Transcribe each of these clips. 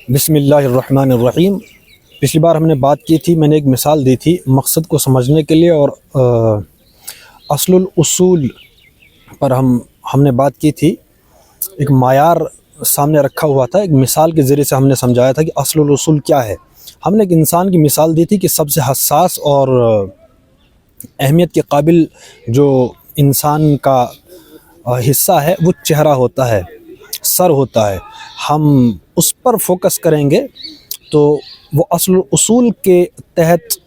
بسم اللہ الرحمن الرحیم۔ پچھلی بار ہم نے بات کی تھی، میں نے ایک مثال دی تھی مقصد کو سمجھنے کے لیے، اور اصل الاصول پر ہم نے بات کی تھی۔ ایک معیار سامنے رکھا ہوا تھا، ایک مثال کے ذریعے سے ہم نے سمجھایا تھا کہ اصل الاصول کیا ہے۔ ہم نے ایک انسان کی مثال دی تھی کہ سب سے حساس اور اہمیت کے قابل جو انسان کا حصہ ہے وہ چہرہ ہوتا ہے، سر ہوتا ہے۔ ہم اس پر فوکس کریں گے تو وہ اصل اصول کے تحت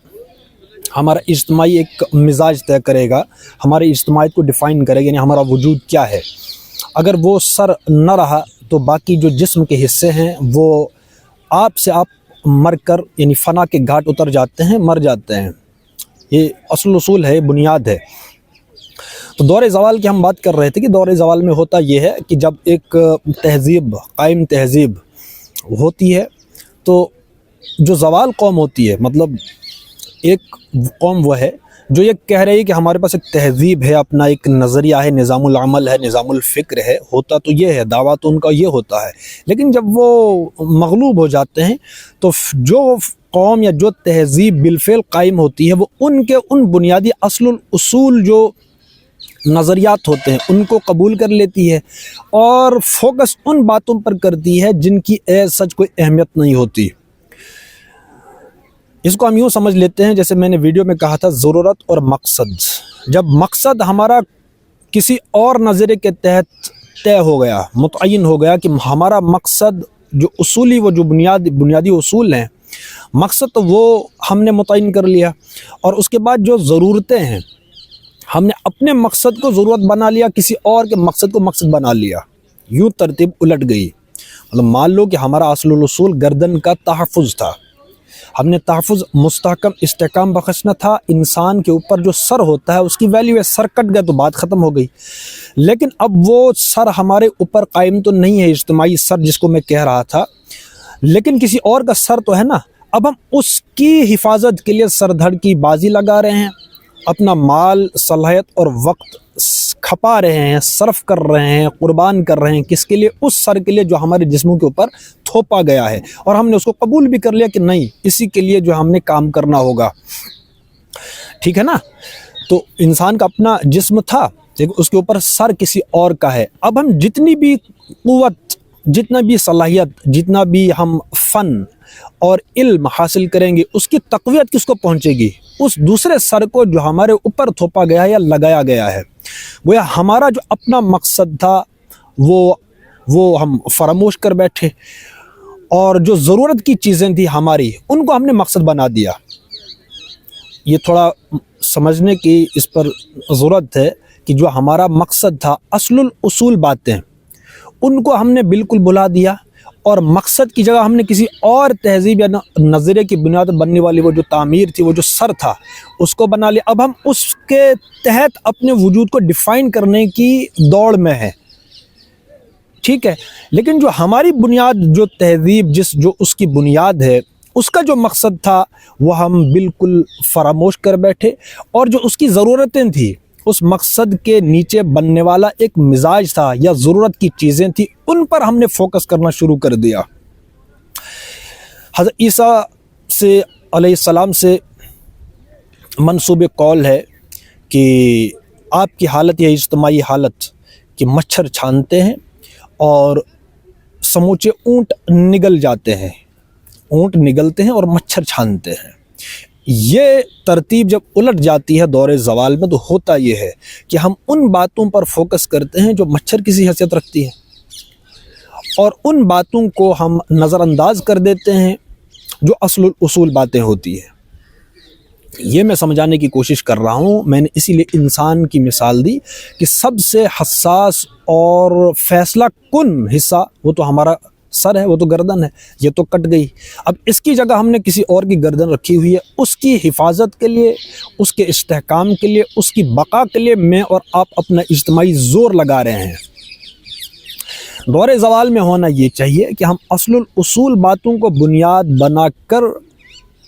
ہمارا اجتماعی ایک مزاج طے کرے گا، ہماری اجتماعیت کو ڈیفائن کرے گا، یعنی ہمارا وجود کیا ہے۔ اگر وہ سر نہ رہا تو باقی جو جسم کے حصے ہیں وہ آپ سے آپ مر کر، یعنی فنا کے گھاٹ اتر جاتے ہیں، مر جاتے ہیں۔ یہ اصل اصول ہے، بنیاد ہے۔ تو دور زوال کی ہم بات کر رہے تھے کہ دور زوال میں ہوتا یہ ہے کہ جب ایک تہذیب، قائم تہذیب ہوتی ہے تو جو زوال قوم ہوتی ہے، مطلب ایک قوم وہ ہے جو یہ کہہ رہی ہے کہ ہمارے پاس ایک تہذیب ہے، اپنا ایک نظریہ ہے، نظام العمل ہے، نظام الفکر ہے، ہوتا تو یہ ہے، دعویٰ تو ان کا یہ ہوتا ہے۔ لیکن جب وہ مغلوب ہو جاتے ہیں تو جو قوم یا جو تہذیب بالفعل قائم ہوتی ہے وہ ان کے ان بنیادی اصل الاصول جو نظریات ہوتے ہیں ان کو قبول کر لیتی ہے اور فوکس ان باتوں پر کرتی ہے جن کی ایز سچ کوئی اہمیت نہیں ہوتی۔ اس کو ہم یوں سمجھ لیتے ہیں، جیسے میں نے ویڈیو میں کہا تھا، ضرورت اور مقصد۔ جب مقصد ہمارا کسی اور نظریے کے تحت طے ہو گیا، متعین ہو گیا کہ ہمارا مقصد جو اصولی، وہ جو بنیادی اصول ہیں، مقصد تو وہ ہم نے متعین کر لیا، اور اس کے بعد جو ضرورتیں ہیں ہم نے اپنے مقصد کو ضرورت بنا لیا، کسی اور کے مقصد کو مقصد بنا لیا، یوں ترتیب الٹ گئی۔ مطلب مان لو کہ ہمارا اصل الاصول گردن کا تحفظ تھا، ہم نے تحفظ مستحکم استحکام بخشنا تھا۔ انسان کے اوپر جو سر ہوتا ہے اس کی ویلیو ہے، سر کٹ گیا تو بات ختم ہو گئی۔ لیکن اب وہ سر ہمارے اوپر قائم تو نہیں ہے، اجتماعی سر جس کو میں کہہ رہا تھا، لیکن کسی اور کا سر تو ہے نا۔ اب ہم اس کی حفاظت کے لیے سر دھڑ کی بازی لگا رہے ہیں، اپنا مال، صلاحیت اور وقت کھپا رہے ہیں، صرف کر رہے ہیں، قربان کر رہے ہیں۔ کس کے لیے؟ اس سر کے لیے جو ہمارے جسموں کے اوپر تھوپا گیا ہے، اور ہم نے اس کو قبول بھی کر لیا کہ نہیں، اسی کے لیے جو ہم نے کام کرنا ہوگا، ٹھیک ہے نا۔ تو انسان کا اپنا جسم تھا، اس کے اوپر سر کسی اور کا ہے۔ اب ہم جتنی بھی قوت، جتنا بھی صلاحیت، جتنا بھی ہم فن اور علم حاصل کریں گے، اس کی تقویت کس کو پہنچے گی؟ اس دوسرے سر کو جو ہمارے اوپر تھوپا گیا ہے یا لگایا گیا ہے۔ گویا ہمارا جو اپنا مقصد تھا وہ ہم فراموش کر بیٹھے، اور جو ضرورت کی چیزیں تھی ہماری، ان کو ہم نے مقصد بنا دیا۔ یہ تھوڑا سمجھنے کی اس پر ضرورت ہے کہ جو ہمارا مقصد تھا، اصل الاصول باتیں، ان کو ہم نے بالکل بھلا دیا، اور مقصد کی جگہ ہم نے کسی اور تہذیب یا نظریے کی بنیاد بننے والی وہ جو تعمیر تھی، وہ جو سر تھا، اس کو بنا لیا۔ اب ہم اس کے تحت اپنے وجود کو ڈیفائن کرنے کی دوڑ میں ہیں، ٹھیک ہے۔ لیکن جو ہماری بنیاد، جو تہذیب، جو اس کی بنیاد ہے، اس کا جو مقصد تھا وہ ہم بالکل فراموش کر بیٹھے، اور جو اس کی ضرورتیں تھیں، اس مقصد کے نیچے بننے والا ایک مزاج تھا یا ضرورت کی چیزیں تھیں، ان پر ہم نے فوکس کرنا شروع کر دیا۔ حضرت عیسیٰ سے علیہ السلام سے منسوب قول ہے کہ آپ کی حالت یا اجتماعی حالت کہ مچھر چھانتے ہیں اور سموچے اونٹ نگل جاتے ہیں، اونٹ نگلتے ہیں اور مچھر چھانتے ہیں۔ یہ ترتیب جب الٹ جاتی ہے دور زوال میں، تو ہوتا یہ ہے کہ ہم ان باتوں پر فوکس کرتے ہیں جو مچھر کسی حیثیت رکھتی ہے، اور ان باتوں کو ہم نظر انداز کر دیتے ہیں جو اصل الاصول باتیں ہوتی ہیں۔ یہ میں سمجھانے کی کوشش کر رہا ہوں۔ میں نے اسی لیے انسان کی مثال دی کہ سب سے حساس اور فیصلہ کن حصہ وہ تو ہمارا سر ہے، وہ تو گردن ہے، یہ تو کٹ گئی۔ اب اس کی جگہ ہم نے کسی اور کی گردن رکھی ہوئی ہے، اس کی حفاظت کے لیے، اس کے استحکام کے لیے، اس کی بقا کے لیے میں اور آپ اپنا اجتماعی زور لگا رہے ہیں۔ دور زوال میں ہونا یہ چاہیے کہ ہم اصل الاصول باتوں کو بنیاد بنا کر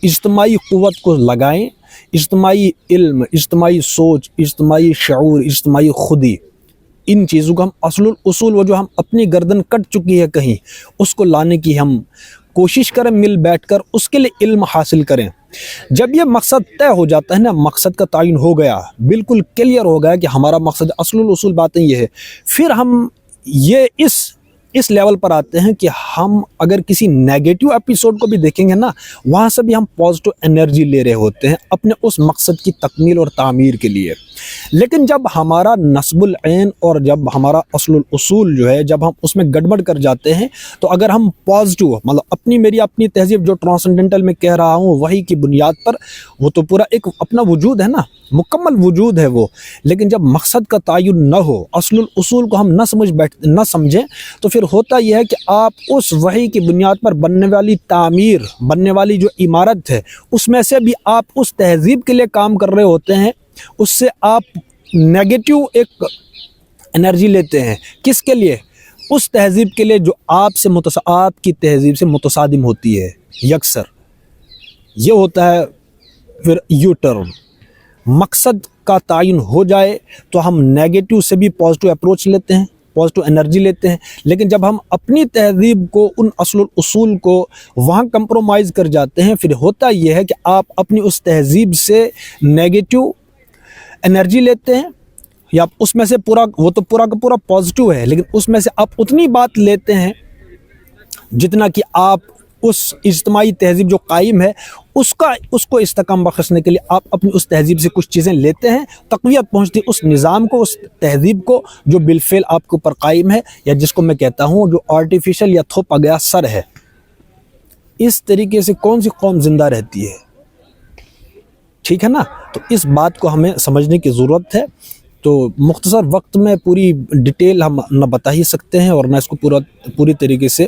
اجتماعی قوت کو لگائیں، اجتماعی علم، اجتماعی سوچ، اجتماعی شعور، اجتماعی خودی، ان چیزوں کو ہم اصل الاصول، وہ جو ہم اپنی گردن کٹ چکی ہے کہیں، اس کو لانے کی ہم کوشش کریں مل بیٹھ کر اس کے لیے علم حاصل کریں۔ جب یہ مقصد طے ہو جاتا ہے نا، مقصد کا تعین ہو گیا، بالکل کلیئر ہو گیا کہ ہمارا مقصد، اصل الاصول باتیں یہ ہے، پھر ہم یہ اس لیول پر آتے ہیں کہ ہم اگر کسی نیگیٹو ایپیسوڈ کو بھی دیکھیں گے نا، وہاں سے بھی ہم پازیٹو انرجی لے رہے ہوتے ہیں اپنے اس مقصد کی تکمیل اور تعمیر کے لیے۔ لیکن جب ہمارا نصب العین اور جب ہمارا اصل الاصول جو ہے، جب ہم اس میں گڑبڑ کر جاتے ہیں، تو اگر ہم پازیٹو مطلب میری اپنی تہذیب جو ٹرانسنڈنٹل میں کہہ رہا ہوں وہی کی بنیاد پر، وہ تو پورا ایک اپنا وجود ہے نا، مکمل وجود ہے وہ، لیکن جب مقصد کا تعین نہ ہو، اصل الاصول کو ہم نہ سمجھیں، تو پھر ہوتا یہ ہے کہ آپ اس وحی کی بنیاد پر بننے والی تعمیر، بننے والی جو عمارت ہے، اس میں سے بھی آپ اس تہذیب کے لیے کام کر رہے ہوتے ہیں، اس سے آپ نیگیٹو ایک انرجی لیتے ہیں۔ کس کے لیے؟ اس تہذیب کے لیے جو آپ کی تہذیب سے متصادم ہوتی ہے یکسر۔ یہ ہوتا ہے پھر یو ٹرن۔ مقصد کا تعین ہو جائے تو ہم نیگیٹو سے بھی پازیٹو اپروچ لیتے ہیں، پازیٹو انرجی لیتے ہیں، لیکن جب ہم اپنی تہذیب کو، ان اصل الاصول کو وہاں کمپرومائز کر جاتے ہیں، پھر ہوتا یہ ہے کہ آپ اپنی اس تہذیب سے نیگیٹو انرجی لیتے ہیں، یا اس میں سے وہ تو پورا کا پورا پازیٹو ہے، لیکن اس میں سے آپ اتنی بات لیتے ہیں جتنا کہ آپ اس اجتماعی تہذیب جو قائم ہے اس کو استحکام بخشنے کے لیے آپ اپنی اس تہذیب سے کچھ چیزیں لیتے ہیں، تقویت پہنچتی اس نظام کو، اس تہذیب کو جو بالفعل آپ کے اوپر قائم ہے، یا جس کو میں کہتا ہوں جو آرٹیفیشل یا تھوپا گیا سر ہے۔ اس طریقے سے کون سی قوم زندہ رہتی ہے؟ ٹھیک ہے نا؟ تو اس بات کو ہمیں سمجھنے کی ضرورت ہے۔ تو مختصر وقت میں پوری ڈیٹیل ہم نہ بتا ہی سکتے ہیں اور نہ اس کو پوری طریقے سے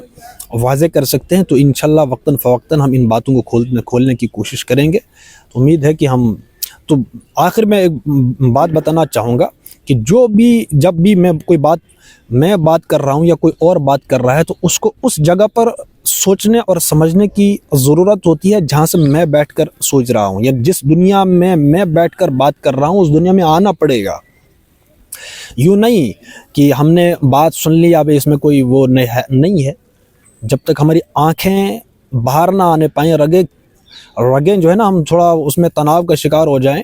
واضح کر سکتے ہیں، تو انشاءاللہ وقتاً فوقتاً ہم ان باتوں کو کھولنے کی کوشش کریں گے۔ تو امید ہے کہ تو آخر میں ایک بات بتانا چاہوں گا کہ جب بھی میں بات کر رہا ہوں یا کوئی اور بات کر رہا ہے، تو اس کو اس جگہ پر سوچنے اور سمجھنے کی ضرورت ہوتی ہے جہاں سے میں بیٹھ کر سوچ رہا ہوں، یا جس دنیا میں بیٹھ کر بات کر رہا ہوں اس دنیا میں آنا پڑے گا۔ یوں نہیں کہ ہم نے بات سن لی، اب اس میں کوئی وہ نہیں ہے۔ جب تک ہماری آنکھیں باہر نہ آنے پائیں، رگیں جو ہے نا، ہم تھوڑا اس میں تناؤ کا شکار ہو جائیں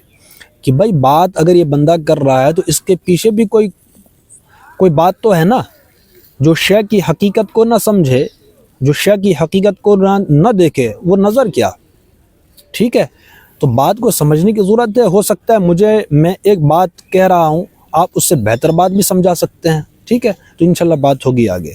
کہ بھائی بات اگر یہ بندہ کر رہا ہے تو اس کے پیچھے بھی کوئی بات تو ہے نا۔ جو شے کی حقیقت کو نہ سمجھے، جو شے کی حقیقت کو نہ دیکھے، وہ نظر کیا؟ ٹھیک ہے؟ تو بات کو سمجھنے کی ضرورت ہے۔ ہو سکتا ہے میں ایک بات کہہ رہا ہوں، آپ اس سے بہتر بات بھی سمجھا سکتے ہیں۔ ٹھیک ہے؟ تو انشاءاللہ بات ہوگی آگے۔